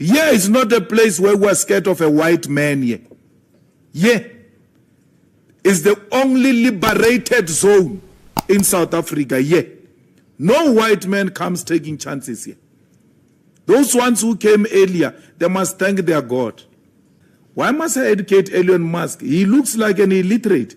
Here is not a place where we're scared of a white man here. Here is the only liberated zone in South Africa. Here. No white man comes taking chances here. Those ones who came earlier, they must thank their God. Why must I educate Elon Musk? He looks like an illiterate.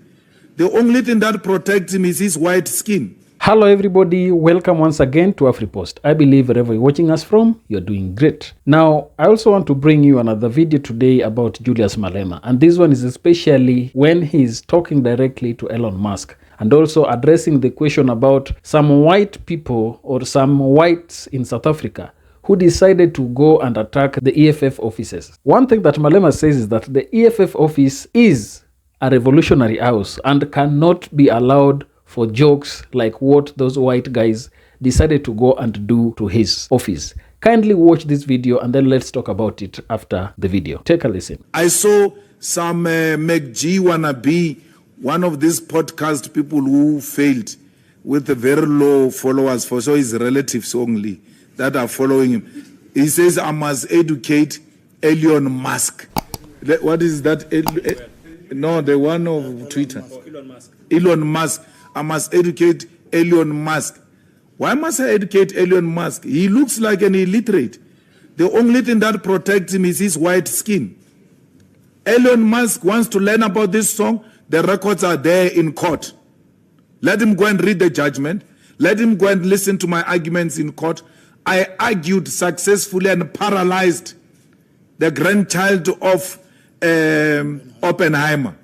The only thing that protects him is his white skin. Hello everybody, welcome once again to AfriPost. I believe wherever you're watching us from, you're doing great. Now, I also want to bring you another video today about Julius Malema. And this one is especially when he's talking directly to Elon Musk and also addressing the question about some white people or some whites in South Africa who decided to go and attack the EFF offices. One thing that Malema says is that the EFF office is a revolutionary house and cannot be allowed for jokes like what those white guys decided to go and do to his office. Kindly watch this video and then let's talk about it after the video. Take a listen. I saw some McG wannabe, one of these podcast people who failed with a very low followers, for so his relatives only that are following him. He says, I must educate Elon Musk. What is that? No, the one of Twitter. Elon Musk. Elon Musk. I must educate Elon Musk. Why must I educate Elon Musk? He looks like an illiterate. The only thing that protects him is his white skin. Elon Musk wants to learn about this song. The records are there in court. Let him go and read the judgment. Let him go and listen to my arguments in court. I argued successfully and paralyzed the grandchild of Oppenheimer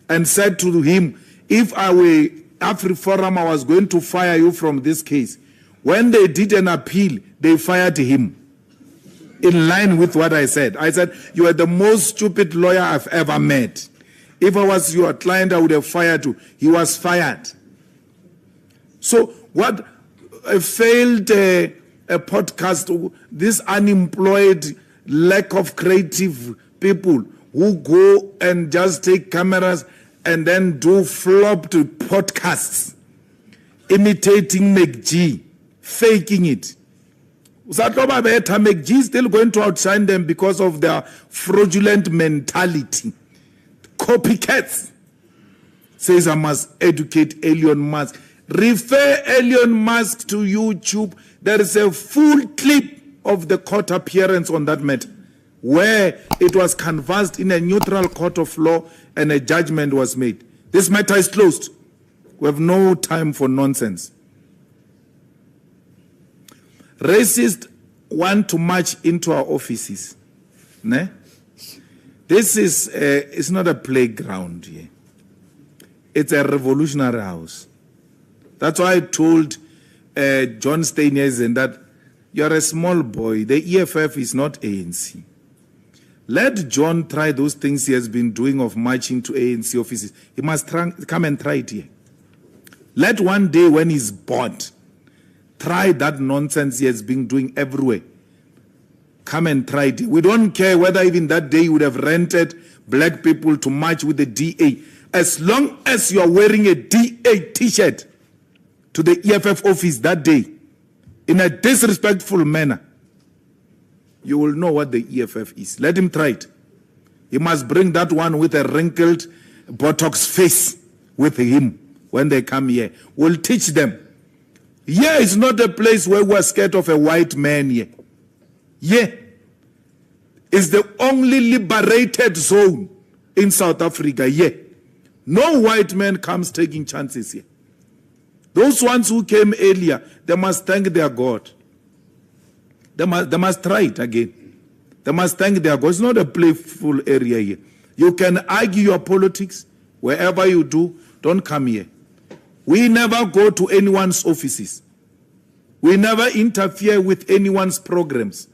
and said to him, if I were AfriForum, I was going to fire you from this case. When they did an appeal, they fired him. In line with what I said. I said, you are the most stupid lawyer I've ever met. If I was your client, I would have fired you. He was fired. So what a failed a podcast, this unemployed, lack of creative people who go and just take cameras and then do flopped podcasts, imitating McG, faking it. McG is still going to outshine them because of their fraudulent mentality. Copycats. Says I must educate Elon Musk. Refer Elon Musk to YouTube. There is a full clip of the court appearance on that matter, where it was canvassed in a neutral court of law and a judgment was made. This matter is closed. We have no time for nonsense. Racists want to march into our offices. Ne? This is it's not a playground here. It's a revolutionary house. That's why I told John Steinesen that you're a small boy. The EFF is not ANC. Let John try those things he has been doing of marching to ANC offices. He must come and try it here. Let one day when he's bored, try that nonsense he has been doing everywhere. Come and try it. We don't care whether even that day you would have rented black people to march with the DA. As long as you are wearing a DA t-shirt to the EFF office that day, in a disrespectful manner, you will know what the EFF is. Let him try it. He must bring that one with a wrinkled Botox face with him when they come here. We'll teach them. Here is not a place where we're scared of a white man here. Here is the only liberated zone in South Africa. Here. No white man comes taking chances here. Those ones who came earlier, they must thank their God. They must try it again. They must thank their God. It's not a playful area here. You can argue your politics wherever you do. Don't come here. We never go to anyone's offices. We never interfere with anyone's programs.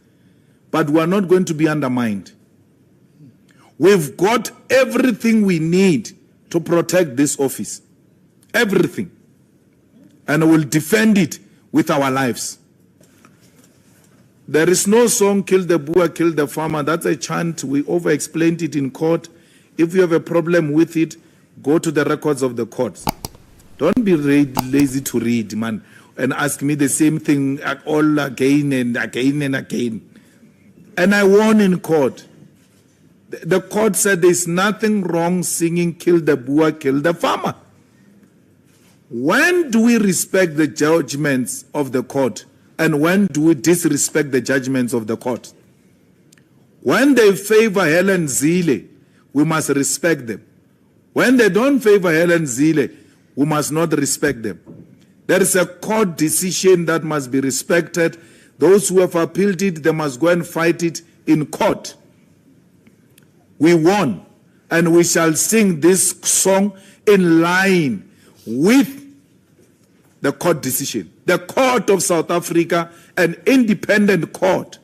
But we are not going to be undermined. We've got everything we need to protect this office. Everything. And we'll defend it with our lives. There is no song, kill the boer, kill the farmer. That's a chant. We over-explained it in court. If you have a problem with it, go to the records of the courts. Don't be lazy to read, man, and ask me the same thing all again and again and again. And I won in court. The court said there's nothing wrong singing "Kill the Boer, kill the farmer." When do we respect the judgments of the court? And when do we disrespect the judgments of the court? When they favor Helen Zille, we must respect them. When they don't favor Helen Zille, we must not respect them. There is a court decision that must be respected. Those who have appealed it, they must go and fight it in court. We won, and we shall sing this song in line with the court decision. The Court of South Africa, an independent court,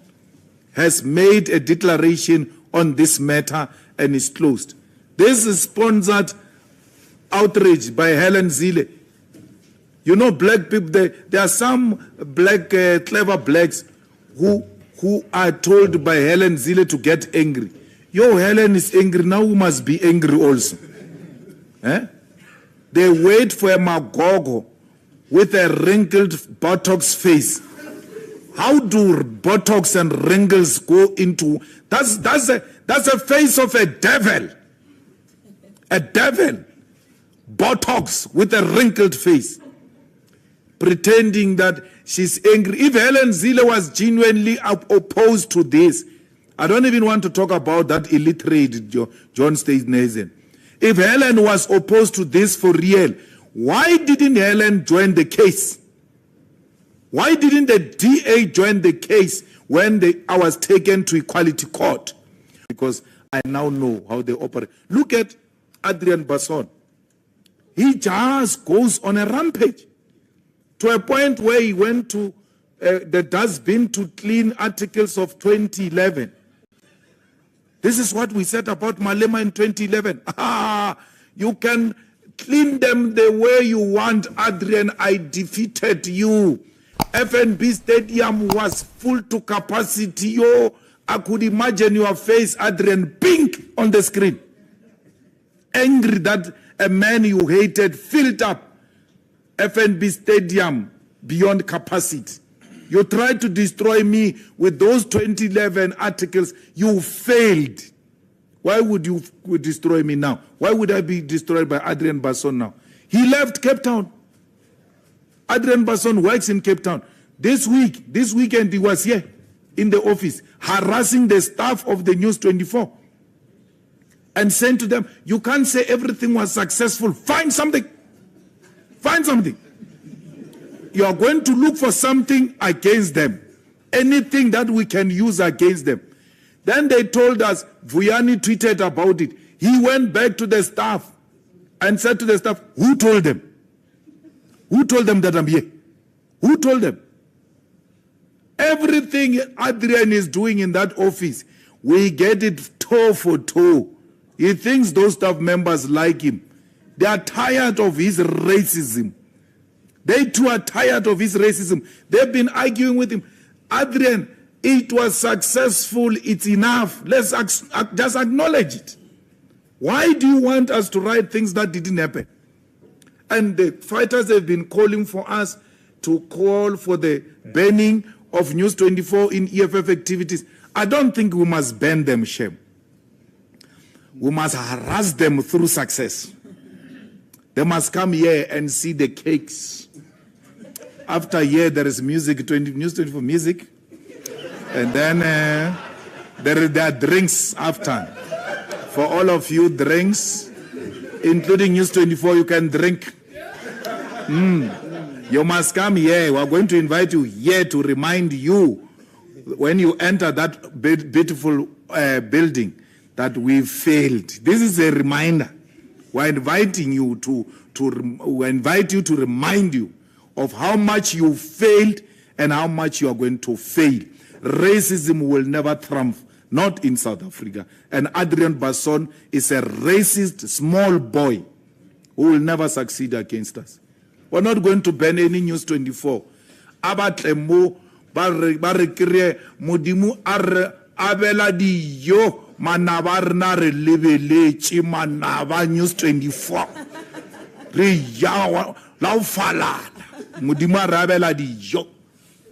has made a declaration on this matter and is closed. This is sponsored outrage by Helen Zille. You know, black people, there are some black, clever blacks who are told by Helen Zille to get angry. Yo, Helen is angry, now we must be angry also. They wait for a magogo with a wrinkled Botox face. How do Botox and wrinkles go into... That's a face of a devil. A devil. Botox with a wrinkled face. Pretending that she's angry. If Helen Zille was genuinely opposed to this, I don't even want to talk about that illiterate John Steenhuisen. If Helen was opposed to this for real, why didn't Helen join the case? Why didn't the DA join the case when I was taken to Equality Court? Because I now know how they operate. Look at Adrian Basson. He just goes on a rampage to a point where he went to the dustbin to clean articles of 2011. This is what we said about Malema in 2011. You can clean them the way you want, Adrian. I defeated you. FNB Stadium was full to capacity. Yo, I could imagine your face, Adrian, pink on the screen. Angry that a man you hated filled up FNB Stadium beyond capacity. You tried to destroy me with those 2011 articles. You failed. Why would you destroy me now? Why would I be destroyed by Adrian Basson now? He left Cape Town. Adrian Basson works in Cape Town. This weekend he was here in the office harassing the staff of the News 24 and saying to them, you can't say everything was successful. Find something. Find something. You are going to look for something against them. Anything that we can use against them. Then they told us, Vuyani tweeted about it. He went back to the staff and said to the staff, who told them? Who told them that I'm here? Who told them? Everything Adrian is doing in that office, we get it toe for toe. He thinks those staff members like him. They are tired of his racism. They too are tired of his racism. They've been arguing with him. Adrian, it was successful. It's enough. Let's just acknowledge it. Why do you want us to write things that didn't happen? And the fighters have been calling for us to call for the banning of News 24 in EFF activities. I don't think we must ban them, shame. We must harass them through success. They must come here and see the cakes. After here, there is music, News 24 music. And then there are drinks after. For all of you, drinks, including News 24, you can drink. You must come here. We are going to invite you here to remind you when you enter that beautiful building that we failed. This is a reminder. We're inviting you we invite you to remind you of how much you failed and how much you are going to fail. Racism will never triumph, not in South Africa. And Adrian Basson is a racist small boy who will never succeed against us. We're not going to ban any News 24. Abatlemo barekire modimu abela diyo manabarna re lebeletse manaba News 24. Re ya la ufalala modimu arabela diyo.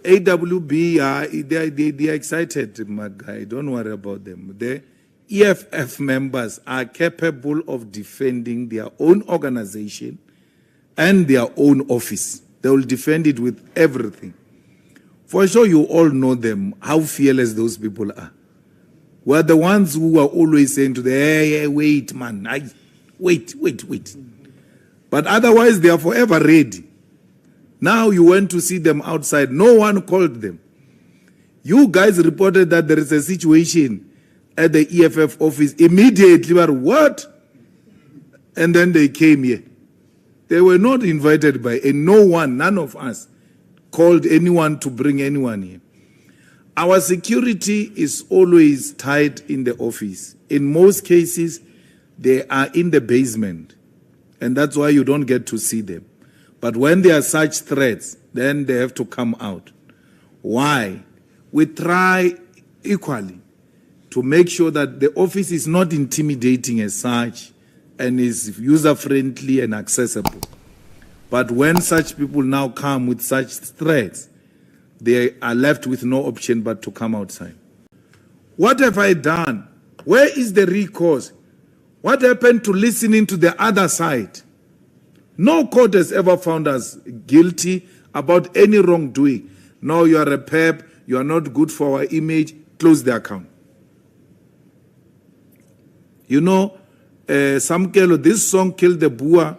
AWB, they're excited, my guy. Don't worry about them. The EFF members are capable of defending their own organization and their own office. They will defend it with everything. For sure, you all know them, how fearless those people are. We're the ones who are always saying to them, hey, wait, man, wait. But otherwise, they are forever ready. Now you went to see them outside. No one called them. You guys reported that there is a situation at the EFF office. Immediately, but what? And then they came here. They were not invited by, and no one, none of us, called anyone to bring anyone here. Our security is always tight in the office. In most cases, they are in the basement, and that's why you don't get to see them. But when there are such threats, then they have to come out. Why? We try equally to make sure that the office is not intimidating as such and is user-friendly and accessible. But when such people now come with such threats, they are left with no option but to come outside. What have I done? Where is the recourse? What happened to listening to the other side? No court has ever found us guilty about any wrongdoing. No, you are a PEP, you are not good for our image, close the account. You know, Samkelo, this song, Kill the Boer,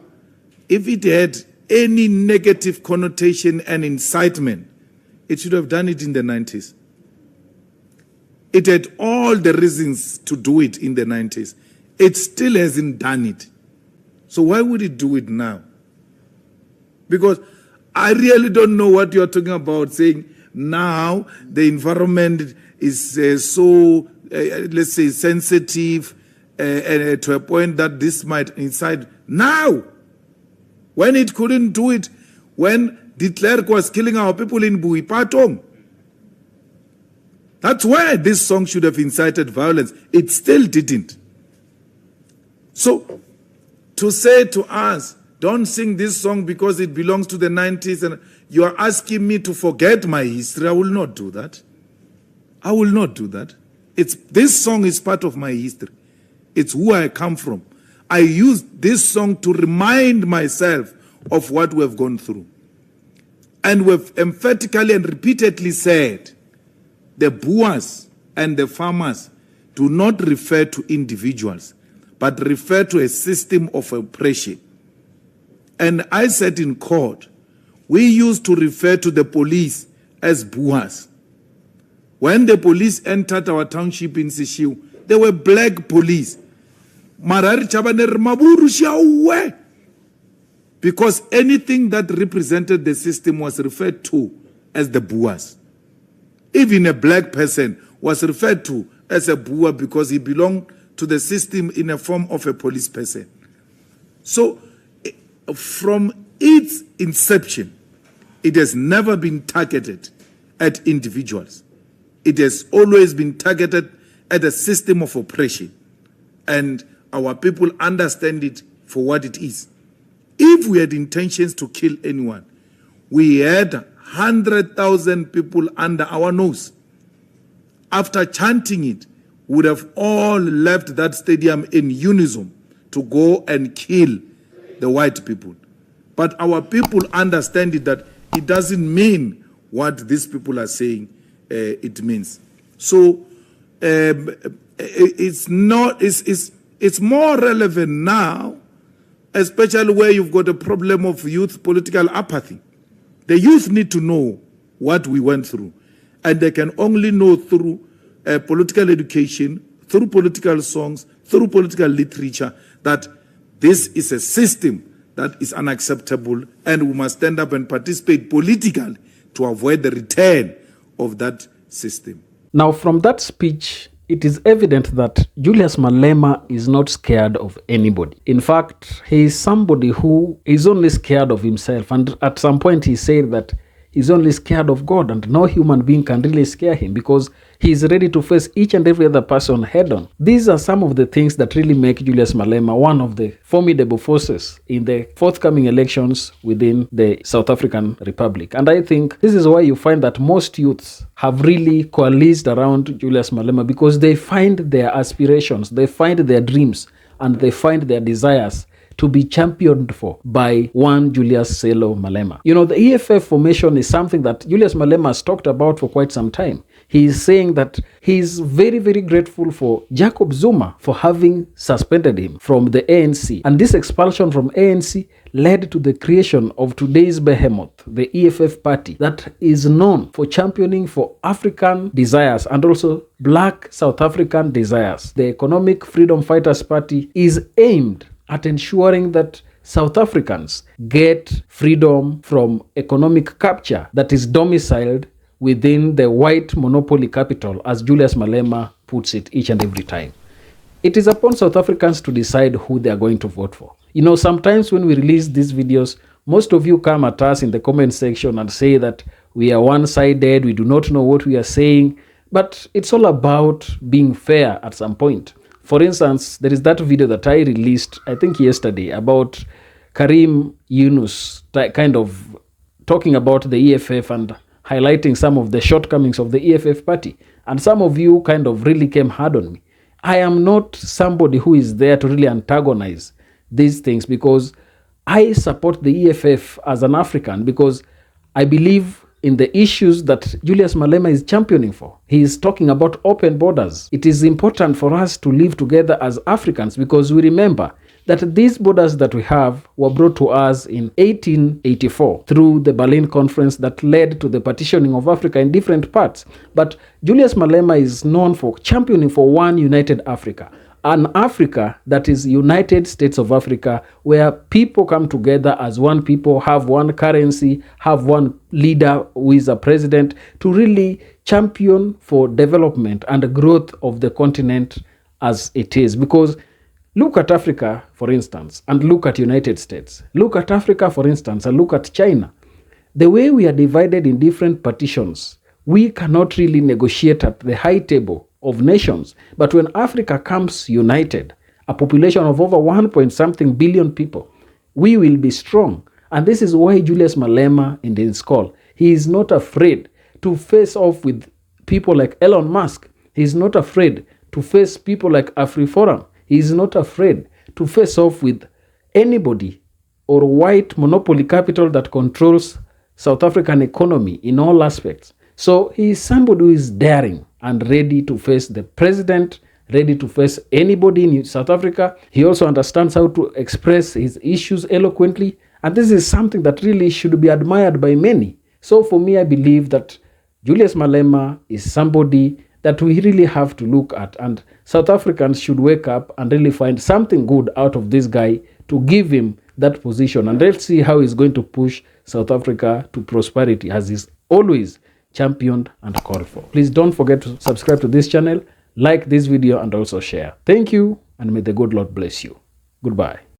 if it had any negative connotation and incitement, it should have done it in the 90s. It had all the reasons to do it in the 90s. It still hasn't done it. So why would it do it now? Because I really don't know what you're talking about, saying now the environment is so, let's say, sensitive to a point that this might incite. Now, when it couldn't do it, when de Klerk was killing our people in Buipatong, that's where this song should have incited violence. It still didn't. So, to say to us, don't sing this song because it belongs to the 90s, and you are asking me to forget my history, I will not do that. I will not do that. This song is part of my history. It's who I come from. I use this song to remind myself of what we have gone through. And we've emphatically and repeatedly said, the Boers and the farmers do not refer to individuals, but refer to a system of oppression. And I said in court, we used to refer to the police as Boers. When the police entered our township in Sishiu, they were black police. Because anything that represented the system was referred to as the Boers. Even a black person was referred to as a Boer because he belonged to the system in a form of a police person. So, from its inception, it has never been targeted at individuals. It has always been targeted at a system of oppression. And our people understand it for what it is. If we had intentions to kill anyone, we had 100,000 people under our nose. After chanting it, we would have all left that stadium in unison to go and kill the white people. But our people understand it, that it doesn't mean what these people are saying it means. So it's more relevant now, especially where you've got a problem of youth political apathy. The youth need to know what we went through, and they can only know through political education, through political songs, through political literature, that this is a system that is unacceptable, and we must stand up and participate politically to avoid the return of that system. Now, from that speech, it is evident that Julius Malema is not scared of anybody. In fact, he is somebody who is only scared of himself. And at some point he said that is only scared of God, and no human being can really scare him because he is ready to face each and every other person head on. These are some of the things that really make Julius Malema one of the formidable forces in the forthcoming elections within the South African Republic. And I think this is why you find that most youths have really coalesced around Julius Malema, because they find their aspirations, they find their dreams, and they find their desires to be championed for by one Julius Selo Malema. You know, the EFF formation is something that Julius Malema has talked about for quite some time. He is saying that he is very, very grateful for Jacob Zuma for having suspended him from the ANC. And this expulsion from ANC led to the creation of today's behemoth, the EFF party, that is known for championing for African desires and also black South African desires. The Economic Freedom Fighters Party is aimed at ensuring that South Africans get freedom from economic capture that is domiciled within the white monopoly capital, as Julius Malema puts it each and every time. It is upon South Africans to decide who they are going to vote for. You know, sometimes when we release these videos, most of you come at us in the comment section and say that we are one-sided, we do not know what we are saying, but it's all about being fair at some point. For instance, there is that video that I released, I think yesterday, about Karim Yunus kind of talking about the EFF and highlighting some of the shortcomings of the EFF party. And some of you kind of really came hard on me. I am not somebody who is there to really antagonize these things, because I support the EFF as an African, because I believe in the issues that Julius Malema is championing for. He is talking about open borders. It is important for us to live together as Africans, because we remember that these borders that we have were brought to us in 1884 through the Berlin Conference that led to the partitioning of Africa in different parts. But Julius Malema is known for championing for one united Africa. An Africa that is United States of Africa, where people come together as one people, have one currency, have one leader who is a president, to really champion for development and growth of the continent as it is. Because look at Africa, for instance, and look at United States. Look at Africa, for instance, and look at China. The way we are divided in different partitions, we cannot really negotiate at the high table of nations. But when Africa comes united, a population of over 1 billion people, we will be strong. And this is why Julius Malema, in his call, he is not afraid to face off with people like Elon Musk. He is not afraid to face people like AfriForum. He is not afraid to face off with anybody or white monopoly capital that controls South African economy in all aspects. So he is somebody who is daring and ready to face the president, ready to face anybody in South Africa. He also understands how to express his issues eloquently. And this is something that really should be admired by many. So for me, I believe that Julius Malema is somebody that we really have to look at. And South Africans should wake up and really find something good out of this guy to give him that position. And let's see how he's going to push South Africa to prosperity, as he's always championed and called for. Please don't forget to subscribe to this channel, like this video, and also share. Thank you, and may the good Lord bless you. Goodbye.